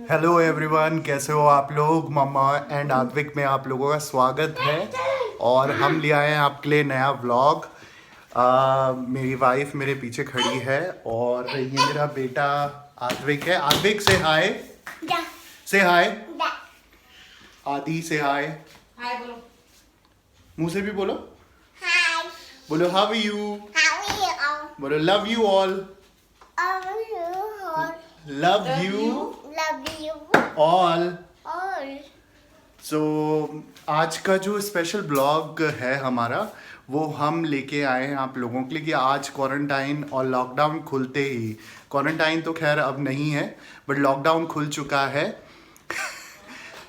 Hello everyone, कैसे हो आप लोग। मम्मा एंड आद्विक में आप लोगों का स्वागत है। और हम ले आए हैं आपके लिए नया व्लॉग। मेरी वाइफ मेरे पीछे खड़ी है और ये मेरा बेटा आद्विक है। आद्विक से हाय। से हाय। आदि से हाय। हाय बोलो। मुंह से भी बोलो। Hi. बोलो how are you. How are you? बोलो love you all. Love you Love you all. all. So आज का जो स्पेशल ब्लॉग है हमारा, वो हम लेके आए हैं आप लोगों के लिए कि आज क्वारंटाइन और लॉकडाउन खुलते ही, क्वारंटाइन तो खैर अब नहीं है बट लॉकडाउन खुल चुका है।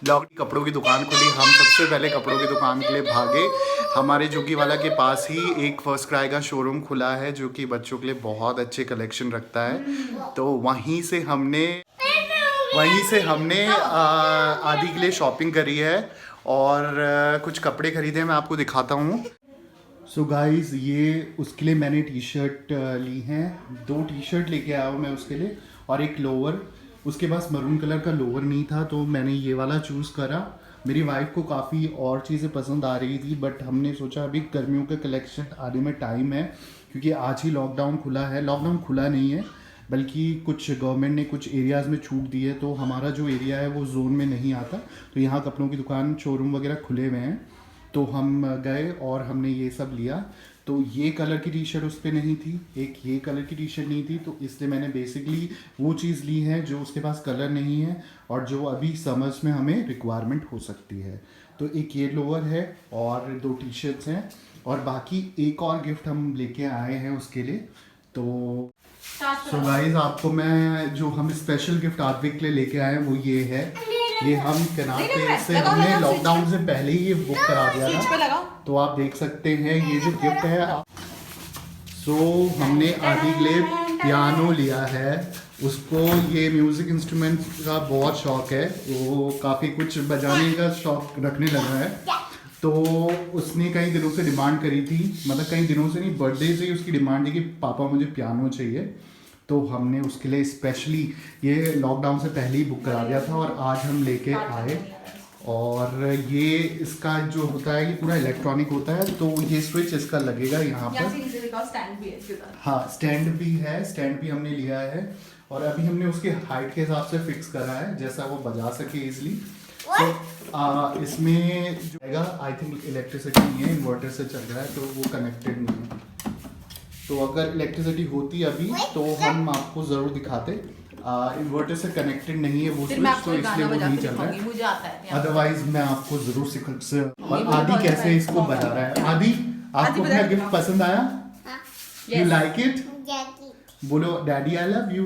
कपड़ों की दुकान खुली, हम सबसे पहले कपड़ों की दुकान के लिए भागे। हमारे जोगीवाला के पास ही एक फर्स्ट क्राई का शोरूम खुला है जो कि बच्चों के लिए बहुत अच्छे कलेक्शन रखता है। तो वहीं से हमने आदि के लिए शॉपिंग करी है और कुछ कपड़े खरीदे हैं, मैं आपको दिखाता हूँ। सो गाइस, ये उसके लिए मैंने टी शर्ट ली हैं। 2 टी शर्ट लेके आया हूँ मैं उसके लिए और एक लोअर। उसके पास मरून कलर का लोअर नहीं था तो मैंने ये वाला चूज़ करा। मेरी वाइफ को काफ़ी और चीज़ें पसंद आ रही थी बट हमने सोचा अभी गर्मियों का कलेक्शन आने में टाइम है, क्योंकि आज ही लॉकडाउन खुला है। लॉकडाउन खुला नहीं है बल्कि कुछ गवर्नमेंट ने कुछ एरियाज़ में छूट दी है, तो हमारा जो एरिया है वो जोन में नहीं आता। तो यहाँ कपड़ों की दुकान शोरूम वगैरह खुले हुए हैं, तो हम गए और हमने ये सब लिया। तो ये कलर की टी शर्ट उस पर नहीं थी, एक ये कलर की टी शर्ट नहीं थी, तो इसलिए मैंने बेसिकली वो चीज़ ली है जो उसके पास कलर नहीं है और जो अभी समर्स में हमें रिक्वायरमेंट हो सकती है। तो एक ये लोअर है और 2 टी शर्ट्स हैं और बाकी एक और गिफ्ट हम लेके आए हैं उसके लिए। तो सो गाइस, आपको मैं जो हम स्पेशल गिफ्ट आद्विक के लिए लेके आए हैं वो ये है। ये हम कनाट पे से हमने लॉकडाउन से पहले ही ये बुक करा दिया था, तो आप देख सकते हैं ये जो गिफ्ट है। सो हमने आदि के लिए पियानो लिया है। उसको ये म्यूज़िक इंस्ट्रूमेंट का बहुत शौक है, वो काफ़ी कुछ बजाने का शौक रखने लगा है। तो उसने कई दिनों से डिमांड करी थी, मतलब कई दिनों से नहीं, बर्थडे से ही उसकी डिमांड थी कि पापा मुझे पियानो चाहिए। तो हमने उसके लिए स्पेशली ये लॉकडाउन से पहले ही बुक करा दिया था और आज हम लेके आए। और ये इसका जो होता है ये पूरा इलेक्ट्रॉनिक होता है, तो ये स्विच इसका लगेगा यहाँ पर। हाँ, स्टैंड भी है, स्टैंड भी हमने लिया है और अभी हमने उसके हाइट के हिसाब से फिक्स करा है जैसा वो बजा सके इजिली। तो इसमें जो है आई थिंक इलेक्ट्रिसिटी नहीं है, इन्वर्टर से चल रहा है तो वो कनेक्टेड नहीं है। तो अगर इलेक्ट्रिसिटी होती अभी तो हम आपको ज़रूर दिखाते। इन्वर्टर से कनेक्टेड नहीं है वो स्विच, तो इसलिए वो नहीं चल रहा है। अदरवाइज मैं आपको ज़रूर सिखा। और आदि कैसे इसको बजा रहा है। आदि, आपको अपना गिफ्ट पसंद आया? You like it? बोलो daddy I love you.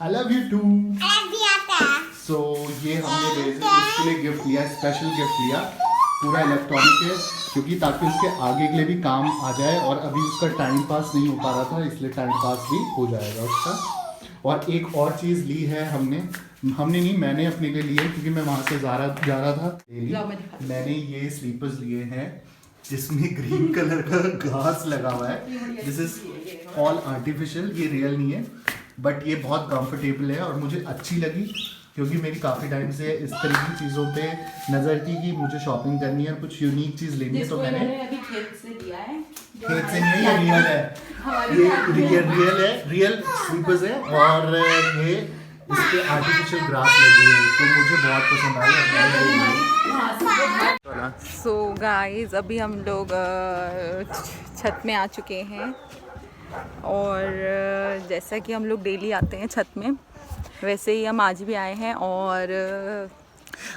I love you too. So ये हमने उसके लिए गिफ्ट लिया, स्पेशल गिफ्ट लिया, पूरा इलेक्ट्रॉनिक है, क्योंकि ताकि उसके आगे के लिए भी काम आ जाए और अभी उसका टाइम पास नहीं हो पा रहा था, इसलिए टाइम पास भी हो जाएगा उसका। और एक और चीज़ ली है हमने नहीं, मैंने अपने लिए लिए क्योंकि मैं वहाँ से जा रहा था। मैंने ये स्लीपर्स लिए हैं जिसमें ग्रीन कलर का घास लगा हुआ है। दिस इज ऑल आर्टिफिशियल, ये रियल नहीं है बट ये बहुत कंफर्टेबल है और मुझे अच्छी लगी क्योंकि मेरी काफ़ी टाइम से इस तरह की चीज़ों पे नज़र थी कि मुझे शॉपिंग करनी है और कुछ यूनिक चीज़ लेनी है। तो मैंने अभी खेत से लिया है। खेत से नहीं, ये रियल है, ये रियल स्लीपर्स है और ये इस पे आर्टिफिशियल ग्रास लगी है, तो मुझे बहुत पसंद आई। सो गाइस, अभी हम लोग छत में आ चुके हैं और जैसा कि हम लोग डेली आते हैं छत में, वैसे ही हम आज भी आए हैं। और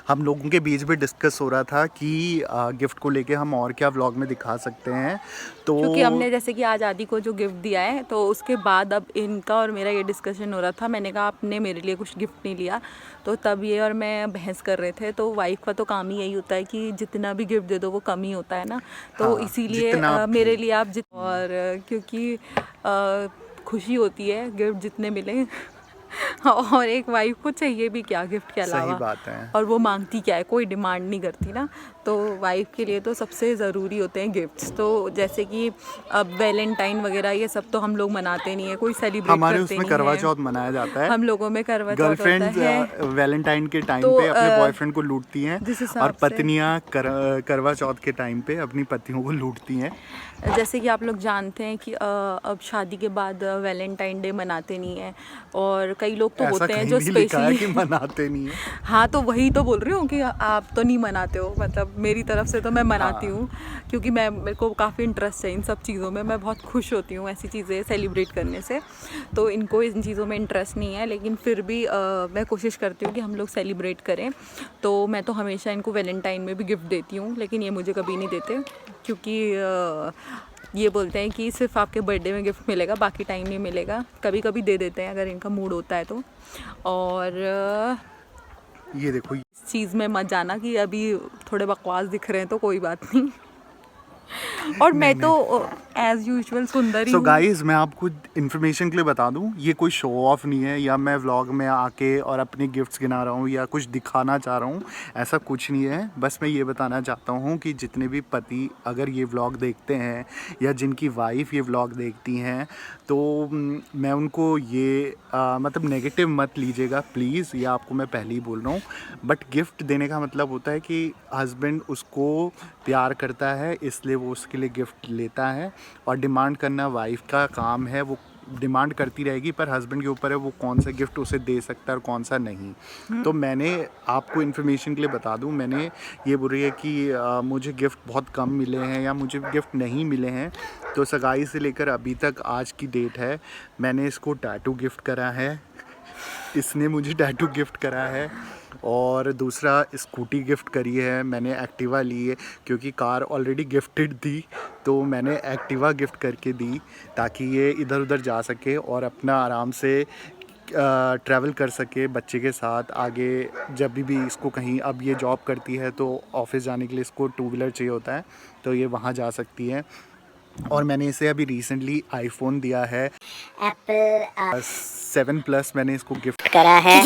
हम लोगों के बीच में डिस्कस हो रहा था कि गिफ्ट को लेके हम और क्या व्लॉग में दिखा सकते हैं। तो क्योंकि हमने जैसे कि आज आदि को जो गिफ्ट दिया है, तो उसके बाद अब इनका और मेरा ये डिस्कशन हो रहा था। मैंने कहा आपने मेरे लिए कुछ गिफ्ट नहीं लिया, तो तब ये और मैं बहस कर रहे थे। तो वाइफ का तो काम ही यही होता है कि जितना भी गिफ्ट दे दो वो कम ही होता है ना, तो हाँ, इसीलिए मेरे लिए आप और क्योंकि खुशी होती है गिफ्ट जितने मिले और एक वाइफ को चाहिए भी क्या गिफ्ट के अलावा। सही बात है। और वो मांगती क्या है, कोई डिमांड नहीं करती ना। तो वाइफ के लिए तो सबसे ज़रूरी होते हैं गिफ्ट्स। तो जैसे कि अब वैलेंटाइन वगैरह ये सब तो हम लोग मनाते नहीं है, कोई सेलिब्रेट हमारे करते उसमें नहीं करवा है। चौथ मनाया जाता है। हम लोगों में करवा चौथ होता गर्लफ्रेंड्स है। वैलेंटाइन के टाइम तो, पे अपने बॉयफ्रेंड को लूटती हैं जिस और हिसाब से पत्नियां करवा चौथ के टाइम पे अपनी पतियों को लूटती हैं। जैसे कि आप लोग जानते हैं कि अब शादी के बाद वैलेंटाइन डे मनाते नहीं हैं, और कई लोग तो ऐसा होते हैं कहीं जो नहीं लिखा है स्पेशली कि मनाते नहीं है। हाँ, तो वही तो बोल रही हूँ कि आप तो नहीं मनाते हो, मतलब मेरी तरफ से तो मैं मनाती हाँ। हूँ, क्योंकि मेरे को काफ़ी इंटरेस्ट है इन सब चीज़ों में। मैं बहुत खुश होती हूँ ऐसी चीज़ें सेलिब्रेट करने से। तो इनको इन चीज़ों में इंटरेस्ट नहीं है, लेकिन फिर भी मैं कोशिश करती हूँ कि हम लोग सेलिब्रेट करें। तो मैं तो हमेशा इनको वैलेंटाइन में भी गिफ्ट देती हूँ, लेकिन ये मुझे कभी नहीं देते, क्योंकि ये बोलते हैं कि सिर्फ आपके बर्थडे में गिफ्ट मिलेगा, बाकी टाइम नहीं मिलेगा। कभी कभी दे देते हैं अगर इनका मूड होता है तो। और ये देखो, इस चीज़ में मत जाना कि अभी थोड़े बकवास दिख रहे हैं तो कोई बात नहीं। और मैं तो एज यूजुअल सुंदर ही सो हूँ। गाइस, मैं आपको इन्फॉर्मेशन के लिए बता दूं, ये कोई शो ऑफ नहीं है या मैं व्लॉग में आके और अपने गिफ्ट्स गिना रहा हूँ या कुछ दिखाना चाह रहा हूँ। ऐसा कुछ नहीं है। बस मैं ये बताना चाहता हूँ कि जितने भी पति अगर ये व्लॉग देखते हैं या जिनकी वाइफ ये व्लॉग देखती हैं, तो मैं उनको ये मतलब नेगेटिव मत लीजिएगा प्लीज़। ये आपको मैं पहले ही बोल रहा हूँ। बट गिफ्ट देने का मतलब होता है कि हस्बैंड उसको प्यार करता है, इसलिए वो उसके लिए गिफ्ट लेता है। और डिमांड करना वाइफ का काम है, वो डिमांड करती रहेगी, पर हस्बैंड के ऊपर है वो कौन सा गिफ्ट उसे दे सकता है और कौन सा नहीं। तो मैंने आपको इन्फॉर्मेशन के लिए बता दूं, मैंने ये बोल रही है कि मुझे गिफ्ट बहुत कम मिले हैं या मुझे गिफ्ट नहीं मिले हैं। तो सगाई से लेकर अभी तक आज की डेट है, मैंने इसको टैटू गिफ्ट करा है, इसने मुझे टैटू गिफ्ट करा है, और दूसरा स्कूटी गिफ्ट करी है। मैंने एक्टिवा ली है क्योंकि कार ऑलरेडी गिफ्टेड थी, तो मैंने एक्टिवा गिफ्ट करके दी ताकि ये इधर उधर जा सके और अपना आराम से ट्रैवल कर सके बच्चे के साथ आगे। जब भी इसको कहीं, अब ये जॉब करती है तो ऑफिस जाने के लिए इसको 2 व्हीलर चाहिए होता है, तो ये वहाँ जा सकती है। और मैंने इसे अभी रिसेंटली आईफोन दिया है, एप्पल 7 प्लस मैंने इसको गिफ्ट करा है।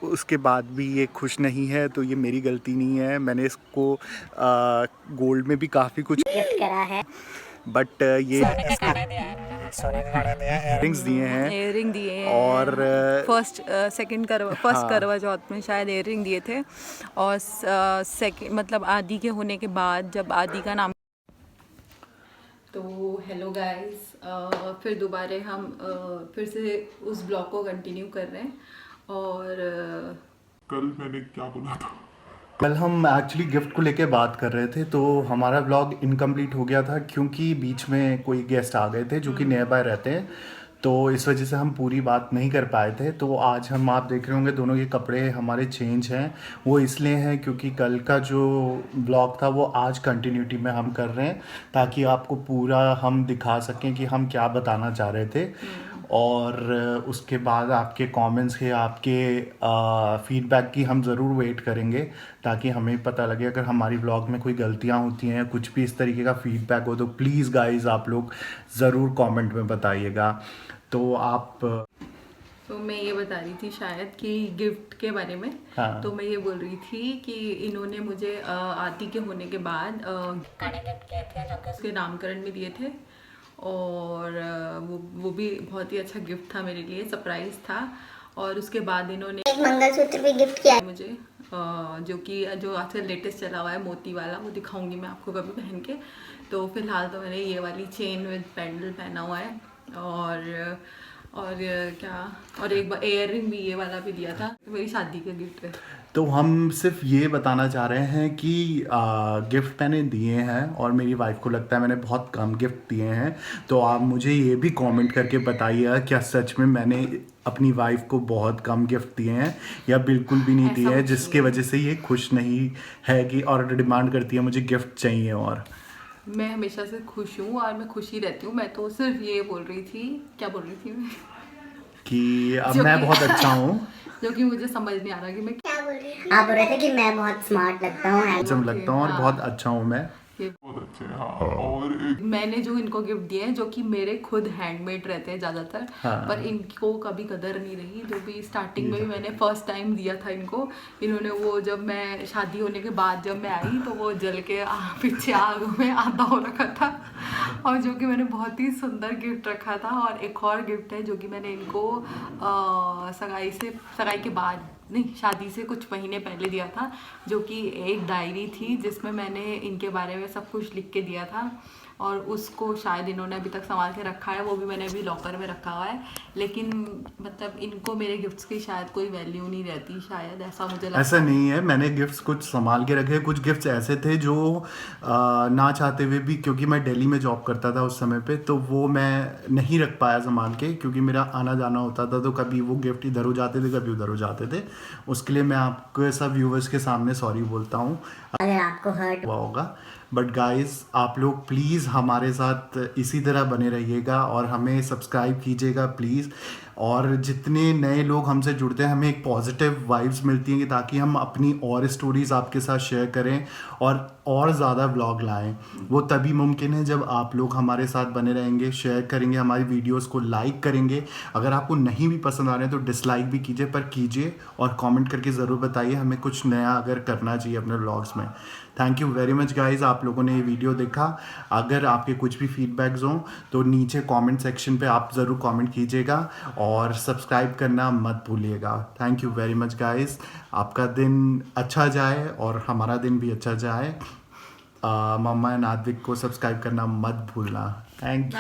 उसके बाद भी ये खुश नहीं है, तो ये मेरी गलती नहीं है। मैंने इसको गोल्ड में भी काफ़ी कुछ गिफ्ट करा है। बट ये इयररिंग्स दिए हैं इयररिंग दिए हैं, और फर्स्ट करवा चौथ में शायद इयररिंग दिए थे। और सेकंड मतलब आदि के होने के बाद, जब आदि का नाम। तो हेलो गाइस, फिर दोबारा हम फिर से उस ब्लॉग को कंटिन्यू कर रहे हैं। और कल मैंने क्या बोला था? कल हम एक्चुअली गिफ्ट को लेके बात कर रहे थे, तो हमारा व्लॉग इनकम्प्लीट हो गया था क्योंकि बीच में कोई गेस्ट आ गए थे जो कि नियर बाय रहते हैं, तो इस वजह से हम पूरी बात नहीं कर पाए थे। तो आज हम, आप देख रहे होंगे दोनों के कपड़े हमारे चेंज हैं, वो इसलिए हैं क्योंकि कल का जो ब्लॉग था वो आज कंटिन्यूटी में हम कर रहे हैं, ताकि आपको पूरा हम दिखा सकें कि हम क्या बताना चाह रहे थे। और उसके बाद आपके कमेंट्स के, आपके फीडबैक की हम ज़रूर वेट करेंगे, ताकि हमें पता लगे अगर हमारी व्लॉग में कोई गलतियां होती हैं, कुछ भी इस तरीके का फीडबैक हो, तो प्लीज़ गाइस आप लोग ज़रूर कमेंट में बताइएगा। तो आप तो मैं ये बता रही थी शायद कि गिफ्ट के बारे में। हाँ। तो मैं ये बोल रही थी कि इन्होंने मुझे आदि के होने के बाद उसके नामकरण में दिए थे, और वो भी बहुत ही अच्छा गिफ्ट था मेरे लिए, सरप्राइज था। और उसके बाद इन्होंने एक मंगलसूत्र भी गिफ्ट किया मुझे जो आजकल लेटेस्ट चला हुआ है मोती वाला, वो दिखाऊंगी मैं आपको कभी पहन के। तो फिलहाल तो मैंने ये वाली चेन विद पेंडल पहना हुआ है, और क्या, और एक बार इयर रिंग भी ये वाला भी दिया था, तो मेरी शादी का गिफ्ट है। तो हम सिर्फ ये बताना चाह रहे हैं कि गिफ्ट मैंने दिए हैं और मेरी वाइफ को लगता है मैंने बहुत कम गिफ्ट दिए हैं। तो आप मुझे ये भी कमेंट करके बताइए क्या सच में मैंने अपनी वाइफ को बहुत कम गिफ्ट दिए हैं या बिल्कुल भी नहीं ऐसा दिए हैं, कुछ जिसकी नहीं है। वजह से ये खुश नहीं है कि, और डिमांड करती है मुझे गिफ्ट चाहिए। और मैं हमेशा से खुश हूँ और मैं खुश ही रहती हूँ। मैं तो सिर्फ ये बोल रही थी, क्या बोल रही थी मैं, कि अब जो मैं कि- बहुत अच्छा हूँ, जो कि मुझे समझ नहीं आ रहा कि मैं क्या बोल रही थी? आप बोल रहे थे कि मैं बहुत स्मार्ट लगता हूँ। जब लगता हूँ और हाँ। बहुत अच्छा हूँ मैं। ये बहुत अच्छे हैं, हाँ। और एक मैंने जो इनको गिफ्ट दिए हैं जो कि मेरे खुद हैंडमेड रहते हैं ज़्यादातर, पर इनको कभी कदर नहीं रही। जो भी स्टार्टिंग में भी मैंने फर्स्ट टाइम दिया था इनको, इन्होंने वो जब मैं शादी होने के बाद जब मैं आई तो वो जल के पीछे आग में आधा हो रखा था, और जो कि मैंने बहुत ही सुंदर गिफ्ट रखा था। और एक और गिफ्ट है जो कि मैंने इनको सगाई के बाद नहीं, शादी से कुछ महीने पहले दिया था, जो कि एक डायरी थी जिसमें मैंने इनके बारे में सब कुछ लिख के दिया था, और उसको शायद इन्होंने अभी तक संभाल के रखा है, वो भी मैंने अभी लॉकर में रखा हुआ है। लेकिन मतलब इनको मेरे गिफ्ट्स की शायद कोई वैल्यू नहीं रहती, शायद ऐसा मुझे लगता ऐसा नहीं है, मैंने गिफ्ट्स कुछ संभाल के रखे, कुछ गिफ्ट्स ऐसे थे जो ना चाहते हुए भी, क्योंकि मैं दिल्ली में जॉब करता था उस समय पे, तो वो मैं नहीं रख पाया संभाल के, क्योंकि मेरा आना जाना होता था, तो कभी वो गिफ्ट इधर हो जाते थे, कभी उधर हो जाते थे। उसके लिए मैं आपको सब व्यूवर्स के सामने सॉरी बोलता हूँ अगर आपको हर्ट हुआ होगा। बट गाइस, आप लोग प्लीज़ हमारे साथ इसी तरह बने रहिएगा और हमें सब्सक्राइब कीजिएगा प्लीज़। और जितने नए लोग हमसे जुड़ते हैं, हमें एक पॉजिटिव वाइब्स मिलती हैं कि ताकि हम अपनी और स्टोरीज़ आपके साथ शेयर करें और ज़्यादा व्लॉग लाएं। वो तभी मुमकिन है जब आप लोग हमारे साथ बने रहेंगे, शेयर करेंगे, हमारी वीडियोस को लाइक करेंगे। अगर आपको नहीं भी पसंद आ रहे हैं तो डिसलाइक भी कीजिए, पर कीजिए और कमेंट करके ज़रूर बताइए हमें कुछ नया अगर करना चाहिए अपने व्लॉग्स में। Thank you very much guys, आप लोगों ने ये वीडियो देखा। अगर आपके कुछ भी फीडबैक्स हों तो नीचे कमेंट सेक्शन पे आप ज़रूर कमेंट कीजिएगा और सब्सक्राइब करना मत भूलिएगा। Thank you very much guys, आपका दिन अच्छा जाए और हमारा दिन भी अच्छा जाए। मम्मा एंड आद्विक को सब्सक्राइब करना मत भूलना। Thank you.